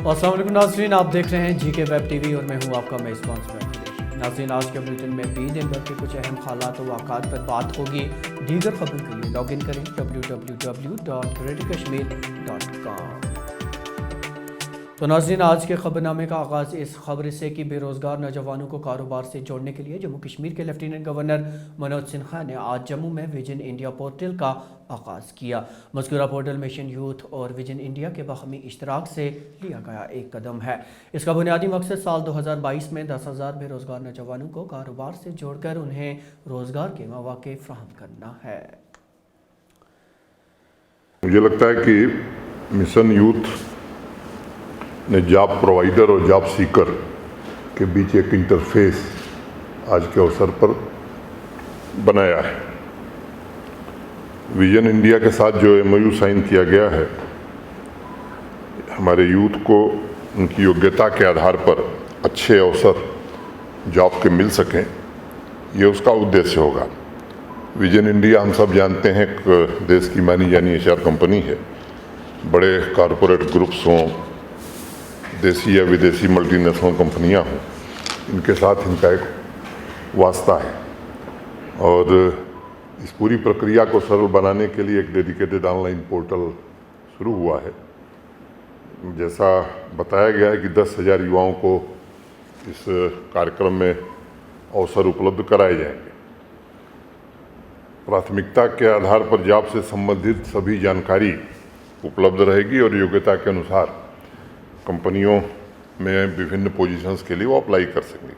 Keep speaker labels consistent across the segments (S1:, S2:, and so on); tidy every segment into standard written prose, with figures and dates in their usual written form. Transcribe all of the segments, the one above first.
S1: अस्सलाम वालेकुम नाज़रीन, आप देख रहे हैं जीके वेब टीवी और मैं हूं आपका मेज़बान सुबैर। नाज़रीन, आज के बुलेटिन में भी दिन भर के कुछ अहम हालात और वाक़ात पर बात होगी। दीगर खबरों के लिए लॉग इन करें www.readykashmir.com। तो नाज़रीन, आज के खबरनामे का आगाज़ इस खबर से कि बेरोज़गार नौजवानों को कारोबार से जोड़ने के लिए जम्मू कश्मीर के लेफ्टिनेंट गवर्नर मनोज सिन्हा ने आज जम्मू में विजन इंडिया पोर्टल का आगाज़ किया। मज़कूरा पोर्टल मिशन यूथ और विजन इंडिया के बाहमी इश्तराक से लिया गया एक कदम है। इसका बुनियादी मकसद साल 2022 में 10,000 बेरोज़गार नौजवानों को कारोबार से जोड़कर उन्हें रोज़गार के मौके फराहम करना है।
S2: मुझे लगता है कि मिशन यूथ ने जॉब प्रोवाइडर और जॉब सीकर के बीच एक इंटरफेस आज के अवसर पर बनाया है। विजन इंडिया के साथ जो MOU साइन किया गया है, हमारे यूथ को उनकी योग्यता के आधार पर अच्छे अवसर जॉब के मिल सकें, ये उसका उद्देश्य होगा। विजन इंडिया हम सब जानते हैं एक देश की मानी जानी HR कंपनी है। बड़े कॉरपोरेट ग्रुप्स हों, देसी या विदेशी मल्टीनेशनल कंपनियां हों, इनके साथ इनका एक वास्ता है और इस पूरी प्रक्रिया को सरल बनाने के लिए एक डेडिकेटेड ऑनलाइन पोर्टल शुरू हुआ है। जैसा बताया गया है कि 10,000 युवाओं को इस कार्यक्रम में अवसर उपलब्ध कराए जाएंगे। प्राथमिकता के आधार पर जॉब से संबंधित सभी जानकारी उपलब्ध रहेगी और योग्यता के अनुसार कंपनियों में विभिन्न पोजीशंस के लिए वो अप्लाई कर सकेंगे।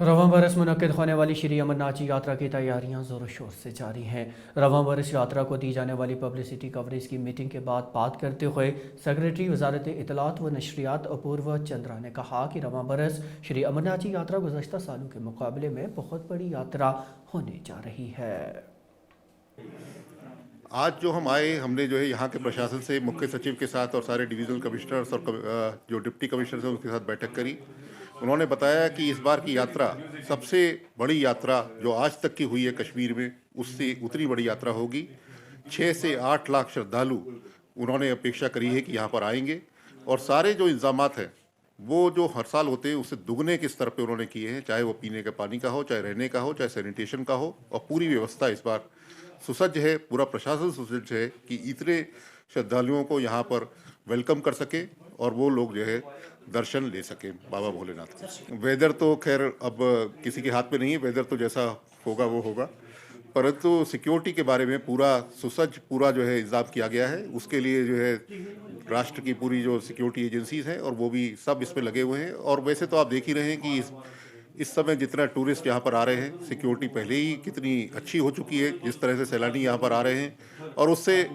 S1: रवां बरस मुनक्किद होने वाली श्री अमरनाथ जी यात्रा की तैयारियां ज़ोर शोर से जारी हैं। रवां बरस यात्रा को दी जाने वाली पब्लिसिटी कवरेज की मीटिंग के बाद बात करते हुए सेक्रेटरी वजारत इत्तलात व नशरियात अपूर्व चंद्रा ने कहा कि रवां बरस श्री अमरनाथ जी यात्रा गुज़श्ता सालों के मुकाबले में बहुत बड़ी यात्रा होने जा रही है।
S3: आज जो हम आए, हमने जो है यहाँ के प्रशासन से मुख्य सचिव के साथ और सारे डिविजनल कमिश्नर्स और जो डिप्टी कमिश्नर्स हैं उनके साथ बैठक करी। उन्होंने बताया कि इस बार की यात्रा सबसे बड़ी यात्रा जो आज तक की हुई है कश्मीर में, उससे उतनी बड़ी यात्रा होगी। 6 से 8 लाख श्रद्धालु उन्होंने अपेक्षा करी है कि यहाँ पर आएंगे और सारे जो इंतजामात हैं वो जो हर साल होते हैं उससे दुगने के स्तर पे उन्होंने किए हैं, चाहे वो पीने के पानी का हो, चाहे रहने का हो, चाहे सैनिटेशन का हो। और पूरी व्यवस्था इस बार सुसज्ज है, पूरा प्रशासन सुसज्ज है कि इतने श्रद्धालुओं को यहाँ पर वेलकम कर सके और वो लोग जो है दर्शन ले सके बाबा भोलेनाथ के। वेदर तो खैर अब किसी के हाथ में नहीं है, वेदर तो जैसा होगा वो होगा, परंतु सिक्योरिटी के बारे में पूरा सुसज्ज पूरा जो है इंतजाम किया गया है। उसके लिए जो है राष्ट्र की पूरी जो सिक्योरिटी एजेंसीज हैं और वो भी सब इसमें लगे हुए हैं। और वैसे तो आप देख ही रहे हैं कि इस समय जितना टूरिस्ट यहाँ पर आ रहे हैं, सिक्योरिटी पहले ही कितनी अच्छी हो चुकी है, जिस तरह से सैलानी यहाँ पर आ रहे हैं। और उससे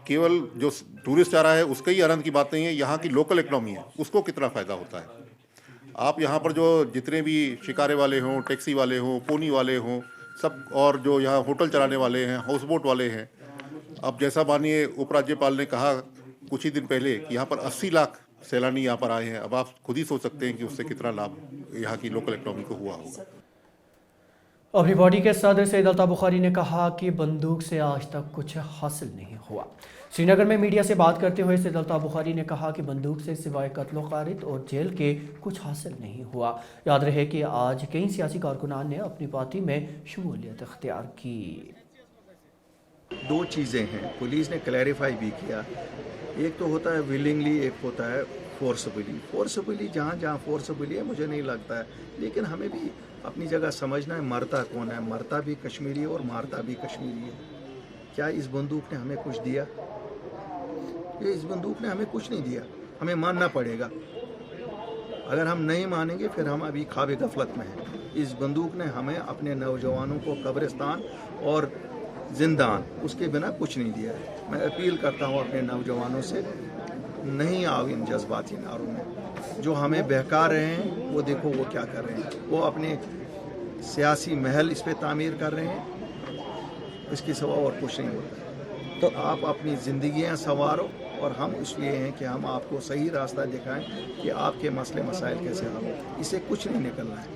S3: केवल जो टूरिस्ट आ रहा है उसका ही आनंद की बात नहीं है, यहाँ की लोकल इकनॉमी है उसको कितना फ़ायदा होता है। आप यहाँ पर जो जितने भी शिकारे वाले हों, टैक्सी वाले हों, पोनी वाले हों, सब, और जो यहाँ होटल चलाने वाले हैं, हाउस बोट वाले हैं। अब जैसा माननीय उपराज्यपाल ने कहा कुछ ही दिन पहले कि यहाँ पर 80 लाख सैलानी यहाँ पर आए हैं। अब आप खुद ही सोच सकते हैं कि उससे कितना लाभ यहाँ की लोकल इकनॉमी को हुआ होगा।
S1: अपनी पार्टी के सदर सैयद अल्ताफ बुखारी ने कहा कि बंदूक से आज तक कुछ हासिल नहीं हुआ। श्रीनगर में मीडिया से बात करते हुए सैयद अल्ताफ बुखारी ने कहा कि बंदूक से सिवाय कत्ल गारत और जेल के कुछ हासिल नहीं हुआ। याद रहे कि आज कई सियासी कारकुनान ने अपनी पार्टी में शमूलियत इख्तियार की।
S4: 2 चीज़ें हैं, पुलिस ने क्लैरिफाई भी किया। एक तो होता है विलिंगली, एक होता है फोर्सबली। जहाँ जहाँ फोर्सबली है मुझे नहीं लगता है, लेकिन हमें भी अपनी जगह समझना है मरता कौन है। मरता भी कश्मीरी है और मारता भी कश्मीरी है। क्या इस बंदूक ने हमें कुछ दिया? इस बंदूक ने हमें कुछ नहीं दिया। हमें मानना पड़ेगा। अगर हम नहीं मानेंगे फिर हम अभी ख्वाब गफलत में हैं। इस बंदूक ने हमें अपने नौजवानों को कब्रिस्तान और जिंदान, उसके बिना कुछ नहीं दिया है। मैं अपील करता हूँ अपने नौजवानों से, नहीं आओ इन जज्बाती नारों में। जो हमें बहका रहे हैं वो देखो वो क्या कर रहे हैं। वो अपने सियासी महल इस पे तामीर कर रहे हैं, इसके सिवा और कुछ नहीं होता। तो आप अपनी ज़िंदगियाँ संवारो और हम इसलिए हैं कि हम आपको सही रास्ता दिखाएं कि आपके मसले मसाइल कैसे हल हो। इससे कुछ नहीं निकलना है।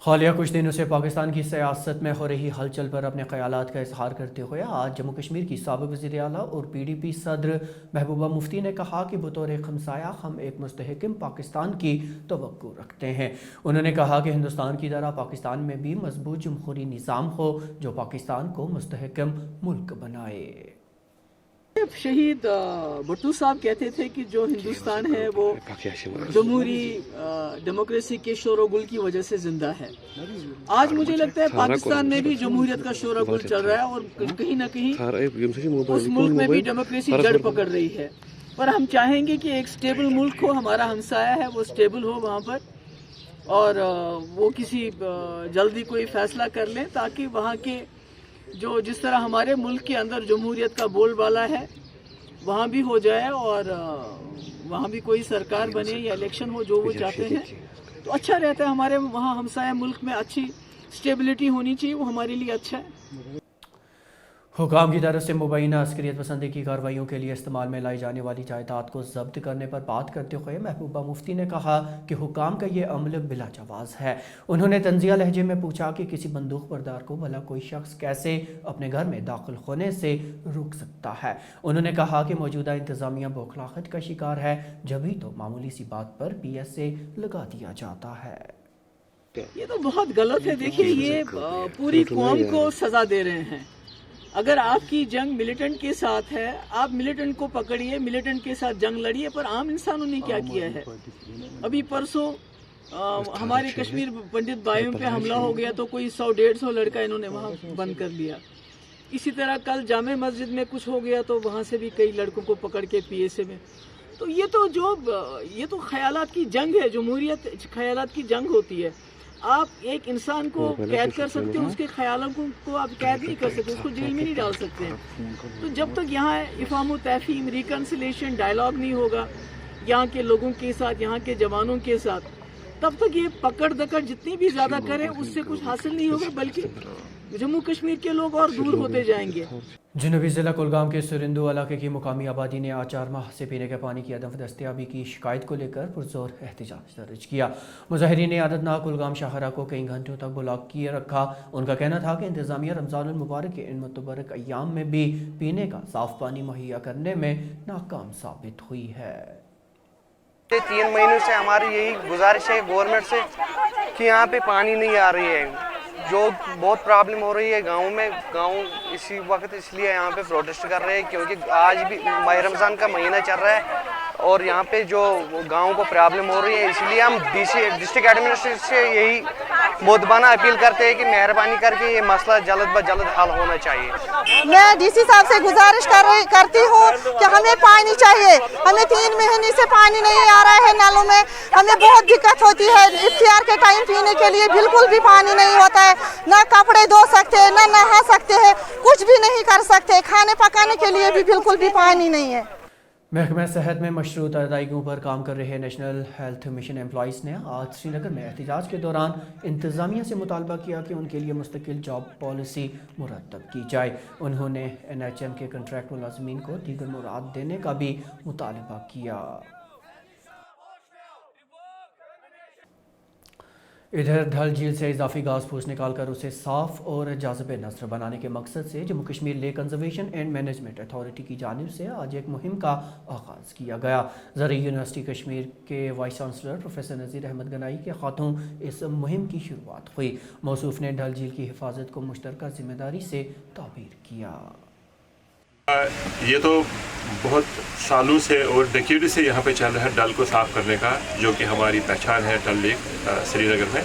S1: हालिया कुछ दिनों से पाकिस्तान की सियासत में हो रही हलचल पर अपने ख्यालात का इजहार करते हुए आज जम्मू कश्मीर की साबिक़ वज़ीर आला और PDP सदर महबूबा मुफ्ती ने कहा कि बतौर हमसाया हम एक मुस्तहकम पाकिस्तान की तवक्को रखते हैं। उन्होंने कहा कि हिंदुस्तान की तरह पाकिस्तान में भी मजबूत जमहूरी निज़ाम हो जो पाकिस्तान को मुस्तहकम मुल्क बनाए।
S5: शहीद भुट्टो साहब कहते थे कि जो हिंदुस्तान है वो जमहूरी डेमोक्रेसी के शोरगुल की वजह से जिंदा है। आज मुझे लगता है पाकिस्तान में भी जमहूरियत का शोरगुल चल रहा है और कहीं ना कहीं उस मुल्क में भी डेमोक्रेसी जड़ पकड़ रही है। पर हम चाहेंगे कि एक स्टेबल मुल्क हो, हमारा हमसाया है वो स्टेबल हो वहाँ पर, और वो किसी जल्दी कोई फैसला कर लें ताकि वहाँ के जो जिस तरह हमारे मुल्क के अंदर जमहूरियत का बोलबाला है वहाँ भी हो जाए और वहाँ भी कोई सरकार बने या इलेक्शन हो जो वो चाहते हैं तो अच्छा रहता है। हमारे वहाँ हमसाया मुल्क में अच्छी स्टेबिलिटी होनी चाहिए, वो हमारे लिए अच्छा है।
S1: हुकाम की तरफ से मुबैना अस्करियत पसंदी की कार्रवाइयों के लिए इस्तेमाल में लाई जाने वाली जायदाद को जब्त करने पर बात करते हुए महबूबा मुफ्ती ने कहा कि हुकाम का ये अमल बिला जवाज़ है। उन्होंने तंजिया लहजे में पूछा कि किसी बंदूक बरदार को भला कोई शख्स कैसे अपने घर में दाखिल होने से रोक सकता है। उन्होंने कहा कि मौजूदा इंतज़ामिया बौखलाहट का शिकार है, जभी तो मामूली सी बात पर PSA लगा दिया जाता है।
S5: ये तो बहुत गलत है। देखिए, ये पूरी कौम को सजा दे रहे हैं। अगर आपकी जंग मिलिटेंट के साथ है, आप मिलिटेंट को पकड़िए, मिलिटेंट के साथ जंग लड़िए, पर आम इंसानों ने क्या किया है? अभी परसों हमारे कश्मीर पंडित भाइयों पे हमला हो गया तो कोई 100-150 लड़का इन्होंने वहाँ बंद कर लिया। इसी तरह कल जामे मस्जिद में कुछ हो गया तो वहाँ से भी कई लड़कों को पकड़ के PSA में। तो ये तो ख्यालात की जंग है। जमहूरियत ख्यालात की जंग होती है। आप एक इंसान को कैद कर सकते हो, उसके ख्यालों को आप कैद नहीं कर सकते, उसको जेल में नहीं डाल सकते हैं। तो जब तक यहाँ इफ़ाम तहफ़ीम, रिकन्सिलेशन, डायलॉग नहीं होगा यहाँ के लोगों के साथ, यहाँ के जवानों के साथ, तब तक ये पकड़ दकड़ जितनी भी ज़्यादा करें उससे कुछ हासिल नहीं होगा, बल्कि जम्मू कश्मीर के लोग और दूर होते जाएंगे।
S1: जनूबी ज़िला कुलगाम के सुरिंदू इलाके की मुकामी आबादी ने आज 4 माह से पीने के पानी की अदम दस्तयाबी की शिकायत को लेकर पुरजोर एहतजाज दर्ज किया। मुजाहिरीन ने आदतनाक कुलगाम शाहरा को कई घंटों तक ब्लॉक किए रखा। उनका कहना था कि इंतज़ामिया रमज़ानुल मुबारक के इन मुतबरक अय्याम में भी पीने का साफ पानी मुहैया करने में नाकाम साबित हुई है।
S6: 3 महीनों से हमारी यही गुजारिश है गवर्नमेंट से कि यहाँ पे पानी नहीं आ रही है, जो बहुत प्रॉब्लम हो रही है गाँव में। गाँव इसी वक्त इसलिए यहाँ पे प्रोटेस्ट कर रहे हैं क्योंकि आज भी माह रमज़ान का महीना चल रहा है और यहाँ पे जो गाँव को प्रॉब्लम हो रही है, इसलिए हम डिस्ट्रिक्ट एडमिनिस्ट्रेशन से यही मोदबाना अपील करते हैं कि मेहरबानी करके ये मसला जल्द ब जल्द हल होना चाहिए।
S7: मैं DC साहब से गुजारिश करती हूँ कि हमें पानी चाहिए। हमें 3 महीने से पानी नहीं आ रहा है नलों में, हमें बहुत दिक्कत होती है। इफ्तियार के टाइम पीने के लिए बिल्कुल भी पानी नहीं होता है, ना कपड़े धो सकते हैं, ना नहा सकते हैं, कुछ भी नहीं कर सकते। खाने पकाने के लिए भी बिल्कुल भी पानी नहीं है।
S1: महकमा सेहत में मशरूत अदायगियों पर काम कर रहे नेशनल हेल्थ मिशन एम्प्लॉइज़ ने आज श्रीनगर में एहतजाज के दौरान इंतज़ामिया से मुतालबा किया कि उनके लिए मुस्तकिल जॉब पॉलिसी मुरतब की जाए। उन्होंने NHM के कंट्रैक्ट मुलाजमीन को दीगर मुराद देने का भी मुतालबा किया। इधर डल झील से इजाफी घास फूस निकालकर उसे साफ और जाज़िब नज़र बनाने के मकसद से Jammu Kashmir lake conservation and management authority की जानिब से आज एक मुहिम का आगाज़ किया गया। ज़रई यूनिवर्सिटी कश्मीर के वाइस चांसलर प्रोफेसर नज़ीर अहमद गनाई के हाथों इस मुहिम की शुरुआत हुई। मौसूफ ने डल झील की हिफाजत को मुश्तरका जिम्मेदारी से ताबीर किया।
S8: ये तो बहुत सालों से और डेकेड से यहाँ पे चल रहा है डल को साफ़ करने का, जो कि हमारी पहचान है डल लेक श्रीनगर में।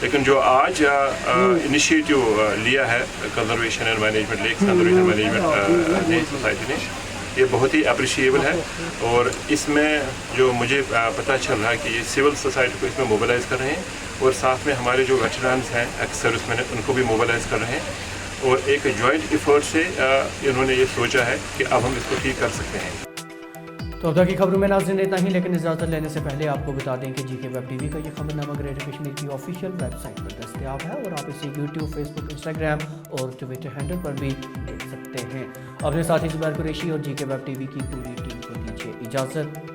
S8: लेकिन जो आज इनिशिएटिव लिया है conservation and management, lake conservation management ने, सोसाइटी ने, ये बहुत ही अप्रिशिएबल है। और इसमें जो मुझे पता चल रहा है कि ये सिविल सोसाइटी को इसमें मोबिलाइज़ कर रहे हैं और साथ में हमारे जो वेटरन्स हैं, एक्स सर्विसमैन हैं, उनको भी मोबिलाइज़ कर रहे हैं। और एक जॉइंट एफर्ट से इन्होंने ये सोचा है कि अब हम इसको ठीक कर सकते हैं।
S1: तो अब तक की खबरों में नाज़रीन इतना ही, लेकिन इजाज़त लेने से पहले आपको बता दें कि GK वेब TV का ये खबरनामा ग्रेटर कश्मीर की ऑफिशियल वेबसाइट पर दस्तयाब है और आप इसे YouTube, Facebook, Instagram और Twitter हैंडल पर भी देख सकते हैं। अपने साथी ज़ुबैर कुरैशी और GK वेब TV की पूरी टीम को दीजिए इजाज़त।